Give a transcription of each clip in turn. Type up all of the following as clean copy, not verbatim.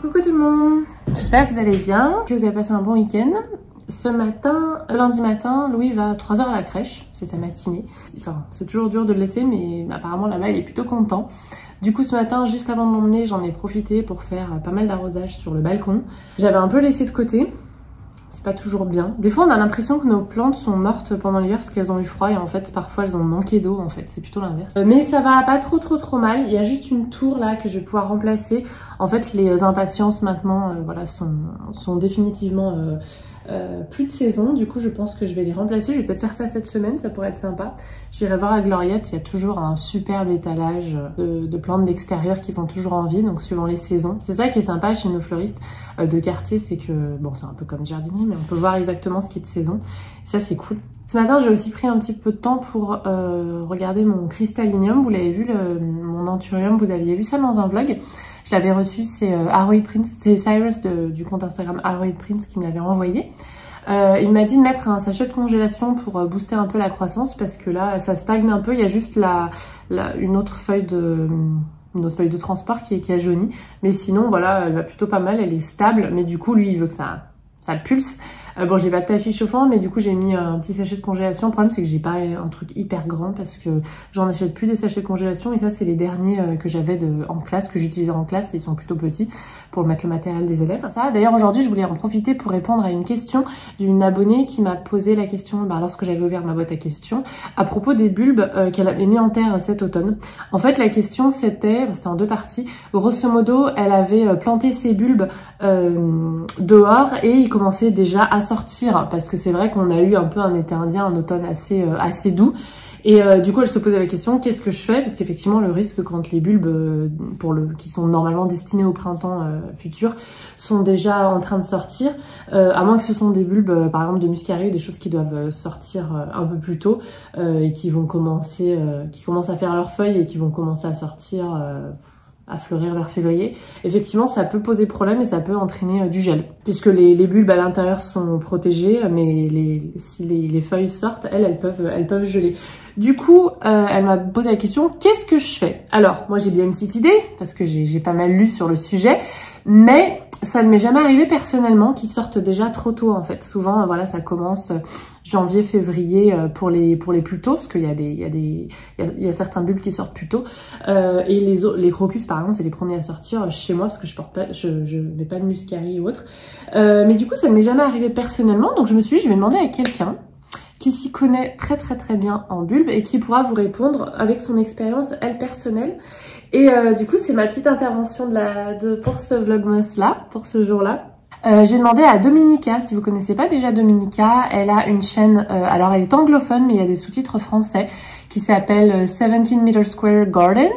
Coucou tout le monde, j'espère que vous allez bien, que vous avez passé un bon week-end. Ce matin, lundi matin, Louis va à 3 h à la crèche, c'est sa matinée. Enfin, c'est toujours dur de le laisser, mais apparemment là-bas il est plutôt content. Du coup ce matin, juste avant de l'emmener, j'en ai profité pour faire pas mal d'arrosage sur le balcon. J'avais un peu laissé de côté. C'est pas toujours bien. Des fois on a l'impression que nos plantes sont mortes pendant l'hiver parce qu'elles ont eu froid et en fait parfois elles ont manqué d'eau en fait, c'est plutôt l'inverse. Mais ça va pas trop mal, il y a juste une tour là que je vais pouvoir remplacer. En fait les impatiences maintenant voilà, sont définitivement plus de saison, du coup je pense que je vais les remplacer. Je vais peut-être faire ça cette semaine, ça pourrait être sympa. J'irai voir à Gloriette, il y a toujours un superbe étalage de plantes d'extérieur qui font toujours envie, donc suivant les saisons. C'est ça qui est sympa chez nos fleuristes de quartier, c'est que, bon c'est un peu comme jardinier, mais on peut voir exactement ce qui est de saison. Ça c'est cool. Ce matin j'ai aussi pris un petit peu de temps pour regarder mon cristallinium. Vous l'avez vu, mon anthurium, vous aviez vu ça dans un vlog. Je l'avais reçu, c'est Aroid Prince, c'est Cyrus du compte Instagram Aroid Prince qui me l'avait envoyé. Il m'a dit de mettre un sachet de congélation pour booster un peu la croissance parce que là ça stagne un peu, il y a juste une autre feuille de transport qui a jauni, mais sinon voilà, elle va plutôt pas mal, elle est stable, mais du coup lui il veut que ça pulse. Bon, j'ai pas de tapis chauffant, mais du coup j'ai mis un petit sachet de congélation. Le problème c'est que j'ai pas un truc hyper grand parce que j'en achète plus des sachets de congélation, et ça c'est les derniers que j'avais en classe, que j'utilisais en classe, et ils sont plutôt petits pour mettre le matériel des élèves. Ça, d'ailleurs aujourd'hui je voulais en profiter pour répondre à une question d'une abonnée qui m'a posé la question lorsque j'avais ouvert ma boîte à questions à propos des bulbes qu'elle avait mis en terre cet automne. En fait la question c'était en deux parties. Grosso modo elle avait planté ses bulbes dehors et ils commençaient déjà à sortir, parce que c'est vrai qu'on a eu un peu un été indien, un automne assez doux. Et du coup elle se posait la question, qu'est-ce que je fais? Parce qu'effectivement le risque quand les bulbes qui sont normalement destinés au printemps futur sont déjà en train de sortir, à moins que ce sont des bulbes par exemple de muscari ou des choses qui doivent sortir un peu plus tôt et qui commencent à faire leurs feuilles et qui vont commencer à sortir à fleurir vers février. Effectivement ça peut poser problème et ça peut entraîner du gel, puisque les bulbes à l'intérieur sont protégés, mais si les feuilles sortent, elles peuvent geler. Du coup elle m'a posé la question, qu'est-ce que je fais? Alors moi j'ai bien une petite idée parce que j'ai pas mal lu sur le sujet, mais ça ne m'est jamais arrivé personnellement qu'ils sortent déjà trop tôt en fait. Souvent voilà, ça commence janvier, février pour les plus tôt, parce qu'il y a certains bulbes qui sortent plus tôt, et les crocus par exemple c'est les premiers à sortir chez moi parce que je mets pas de muscari ou autre. Mais du coup ça ne m'est jamais arrivé personnellement, donc je me suis dit je vais demander à quelqu'un qui s'y connaît très bien en bulbes et qui pourra vous répondre avec son expérience elle personnelle. Et du coup c'est ma petite intervention pour ce vlogmas là, pour ce jour là. J'ai demandé à Dominica, si vous connaissez pas déjà Dominica, elle a une chaîne, alors elle est anglophone mais il y a des sous-titres français, qui s'appelle 17 Meter Square Garden.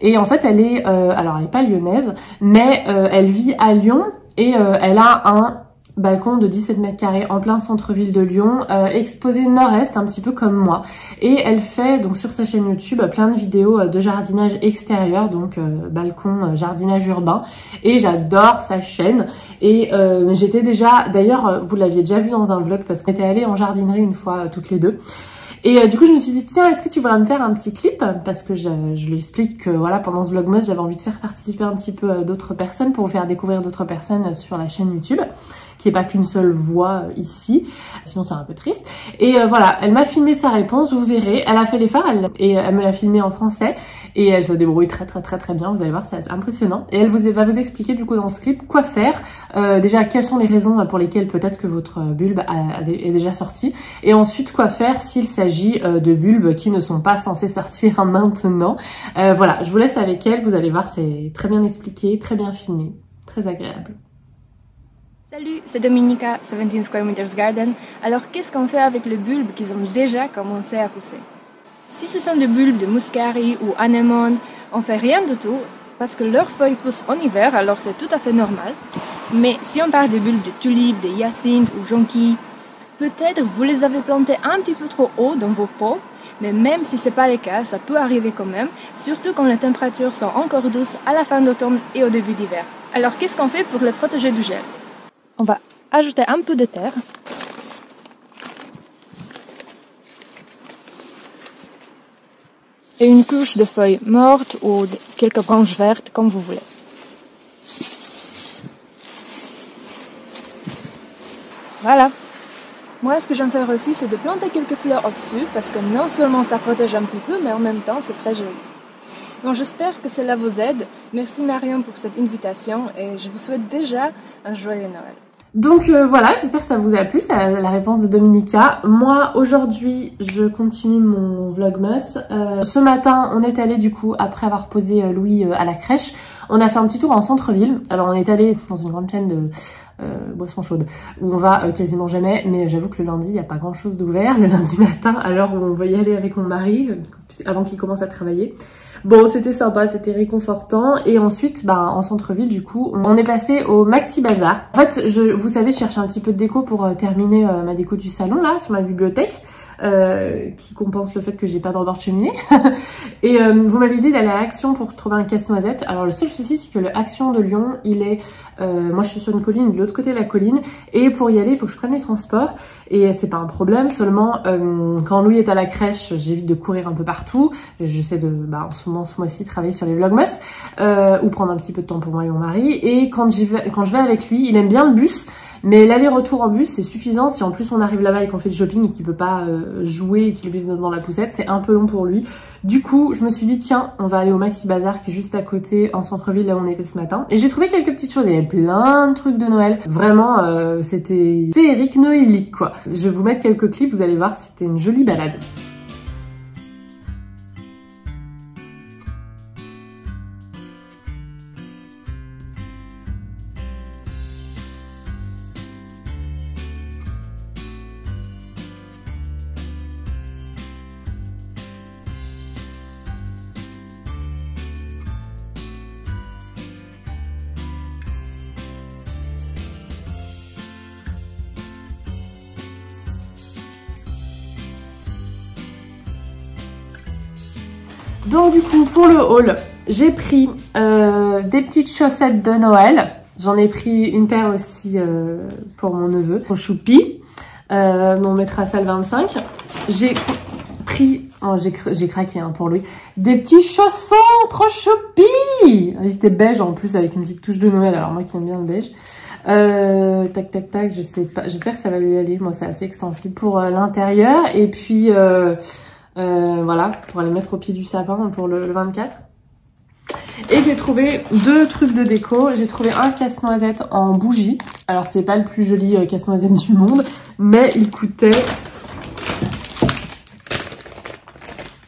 Et en fait elle est, alors elle est pas lyonnaise, mais elle vit à Lyon et elle a un balcon de 17 mètres carrés en plein centre-ville de Lyon, exposé nord-est, un petit peu comme moi. Et elle fait donc sur sa chaîne YouTube plein de vidéos de jardinage extérieur, donc balcon, jardinage urbain. Et j'adore sa chaîne. Et j'étais déjà, d'ailleurs vous l'aviez déjà vu dans un vlog parce qu'on était allés en jardinerie une fois toutes les deux. Et du coup je me suis dit tiens, est-ce que tu voudrais me faire un petit clip, parce que je lui explique que voilà, pendant ce vlogmas j'avais envie de faire participer un petit peu d'autres personnes pour vous faire découvrir d'autres personnes sur la chaîne YouTube, qui est pas qu'une seule voix ici, sinon c'est un peu triste. Et voilà, elle m'a filmé sa réponse, vous verrez, elle a fait l'effort et elle me l'a filmé en français et elle se débrouille très bien, vous allez voir, c'est impressionnant. Et elle va vous expliquer du coup dans ce clip quoi faire, déjà quelles sont les raisons pour lesquelles peut-être que votre bulbe est déjà sorti, et ensuite quoi faire s'il s'agit de bulbes qui ne sont pas censés sortir maintenant. Voilà, je vous laisse avec elle, vous allez voir, c'est très bien expliqué, très bien filmé, très agréable. Salut, c'est Dominica, 17 Square Meters Garden. Alors qu'est-ce qu'on fait avec les bulbes qui ont déjà commencé à pousser? Si ce sont des bulbes de muscari ou anémone, on fait rien du tout parce que leurs feuilles poussent en hiver, alors c'est tout à fait normal. Mais si on parle des bulbes de tulipes, de hyacinthes ou jonquilles, peut-être vous les avez plantés un petit peu trop haut dans vos pots, mais même si c'est pas le cas, ça peut arriver quand même, surtout quand les températures sont encore douces à la fin d'automne et au début d'hiver. Alors qu'est-ce qu'on fait pour les protéger du gel? On va ajouter un peu de terre. Et une couche de feuilles mortes ou quelques branches vertes, comme vous voulez. Voilà. Moi, ce que j'aime faire aussi, c'est de planter quelques fleurs au-dessus, parce que non seulement ça protège un petit peu, mais en même temps, c'est très joli. Bon, j'espère que cela vous aide. Merci Marion pour cette invitation et je vous souhaite déjà un joyeux Noël. Donc voilà, j'espère que ça vous a plu, c'est la réponse de Dominica. Moi, aujourd'hui, je continue mon vlogmas. Ce matin, on est allé du coup, après avoir posé Louis à la crèche, on a fait un petit tour en centre-ville. Alors on est allé dans une grande chaîne de boissons chaudes où on va quasiment jamais, mais j'avoue que le lundi, il n'y a pas grand chose d'ouvert. Le lundi matin, à l'heure où on veut y aller avec mon mari, avant qu'il commence à travailler. Bon, c'était sympa, c'était réconfortant. Et ensuite, en centre-ville, du coup, on est passé au Maxi Bazar. En fait, vous savez, je cherchais un petit peu de déco pour terminer ma déco du salon, là, sur ma bibliothèque, qui compense le fait que j'ai pas de rebord de cheminée. Et vous m'avez dit d'aller à Action pour trouver un casse-noisette. Alors, le seul souci, c'est que le Action de Lyon, il est... moi, je suis sur une colline, de l'autre côté de la colline. Et pour y aller, il faut que je prenne les transports. Et c'est pas un problème, seulement quand Louis est à la crèche, j'évite de courir un peu partout. J'essaie de, en ce mois-ci, travailler sur les vlogmas ou prendre un petit peu de temps pour moi et mon mari. Et quand je vais avec lui, il aime bien le bus, mais l'aller-retour en bus, c'est suffisant. Si en plus on arrive là-bas et qu'on fait le shopping et qu'il peut pas jouer et qu'il est dans la poussette, c'est un peu long pour lui. Du coup, je me suis dit, tiens, on va aller au Maxi Bazar qui est juste à côté, en centre-ville, là où on était ce matin. Et j'ai trouvé quelques petites choses. Il y avait plein de trucs de Noël. Vraiment, c'était féerique noélique, quoi. Je vais vous mettre quelques clips, vous allez voir, c'était une jolie balade. Donc du coup, pour le haul, j'ai pris des petites chaussettes de Noël. J'en ai pris une paire aussi pour mon neveu, pour Choupi. On mettra ça le 25. J'ai pris, j'ai craqué pour lui, des petits chaussons trop Choupi. Ils étaient beige en plus avec une petite touche de Noël. Alors moi qui aime bien le beige. Tac tac tac, je sais pas. J'espère que ça va lui aller. Moi c'est assez extensible pour l'intérieur. Et puis... voilà, pour aller mettre au pied du sapin pour le 24. Et j'ai trouvé deux trucs de déco. J'ai trouvé un casse-noisette en bougie. Alors c'est pas le plus joli casse-noisette du monde, mais il coûtait...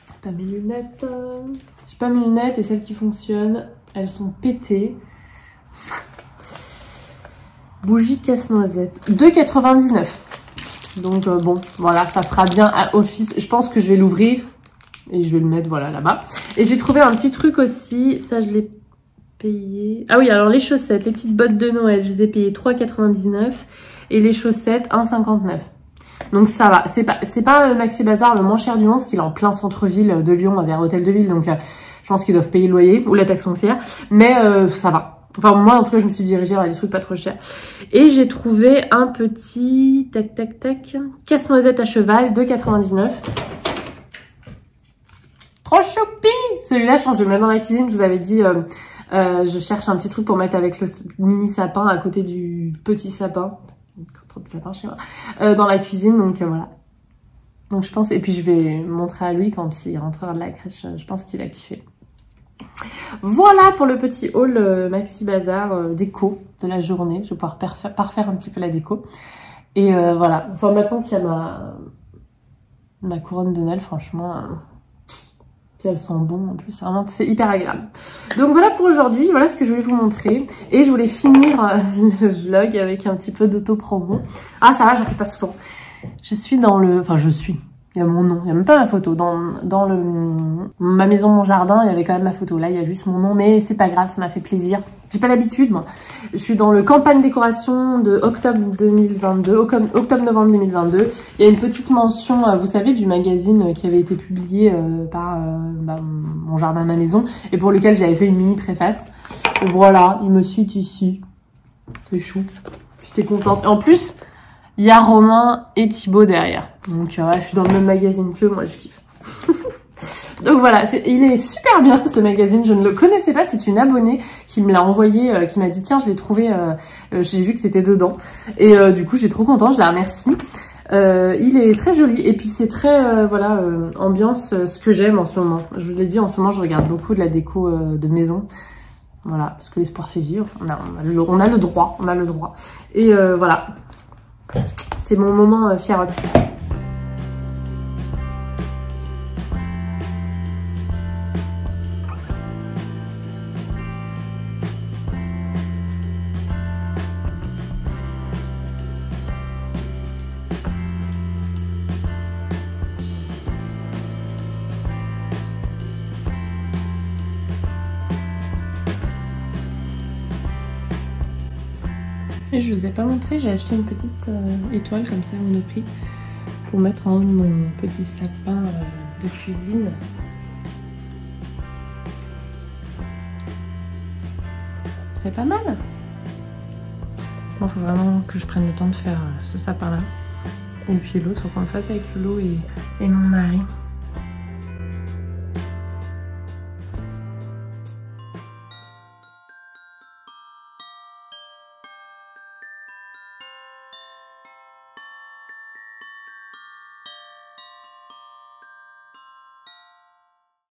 J'ai pas mes lunettes. J'ai pas mes lunettes et celles qui fonctionnent, elles sont pétées. Bougie casse-noisette. 2,99. Donc bon, voilà, ça fera bien à office. Je pense que je vais l'ouvrir et je vais le mettre, voilà, là-bas. Et j'ai trouvé un petit truc aussi, ça je l'ai payé. Ah oui, alors les chaussettes, les petites bottes de Noël, je les ai payées 3,99 et les chaussettes 1,59. Donc ça va, c'est pas le Maxi Bazar le moins cher du monde, parce qu'il est en plein centre-ville de Lyon, vers Hôtel de Ville, donc je pense qu'ils doivent payer le loyer ou la taxe foncière, mais ça va. Enfin, moi, en tout cas, je me suis dirigée vers des trucs pas trop chers. Et j'ai trouvé un petit... Tac, tac, tac. Casse-noisette à cheval, 2,99. Trop choupi! Celui-là, je pense que je vais le mettre dans la cuisine. Je vous avais dit, je cherche un petit truc pour mettre avec le mini sapin à côté du petit sapin. Trop de sapin chez moi. Dans la cuisine, donc voilà. Donc je pense... Et puis, je vais montrer à lui quand il rentrera de la crèche. Je pense qu'il a kiffé. Voilà pour le petit haul Maxi Bazar déco de la journée. Je vais pouvoir parfaire un petit peu la déco. Et voilà. Enfin, maintenant qu'il y a ma couronne de Noël, franchement, elles sont bonnes en plus. Vraiment, c'est hyper agréable. Donc voilà pour aujourd'hui. Voilà ce que je voulais vous montrer. Et je voulais finir le vlog avec un petit peu d'auto-promo. Ah, ça va, j'en fais pas souvent. Je suis dans le... Enfin, je suis... Il y a mon nom, il n'y a même pas ma photo. Dans ma maison, mon jardin, il y avait quand même ma photo. Là, il y a juste mon nom, mais c'est pas grave, ça m'a fait plaisir. J'ai pas l'habitude, moi. Je suis dans le campagne décoration de octobre 2022, octobre-novembre 2022. Il y a une petite mention, vous savez, du magazine qui avait été publié par mon jardin, ma maison, et pour lequel j'avais fait une mini préface. Et voilà, il me cite ici. C'est chou. J'étais contente. Et en plus... Il y a Romain et Thibaut derrière. Donc ouais, je suis dans le même magazine que moi, je kiffe. Donc voilà, il est super bien ce magazine, je ne le connaissais pas, c'est une abonnée qui me l'a envoyé, qui m'a dit tiens je l'ai trouvé, j'ai vu que c'était dedans. Et du coup j'ai trop contente, je la remercie. Il est très joli et puis c'est très voilà ambiance ce que j'aime en ce moment. Je vous l'ai dit, en ce moment je regarde beaucoup de la déco de maison. Voilà, parce que l'espoir fait vivre, on a le droit, Et voilà, c'est mon moment fierotte. Et je vous ai pas montré, j'ai acheté une petite étoile comme ça à Monoprix pour mettre en haut de mon petit sapin de cuisine. C'est pas mal. Bon, faut vraiment que je prenne le temps de faire ce sapin là. Et puis l'autre, faut qu'on le fasse avec Lolo et mon mari.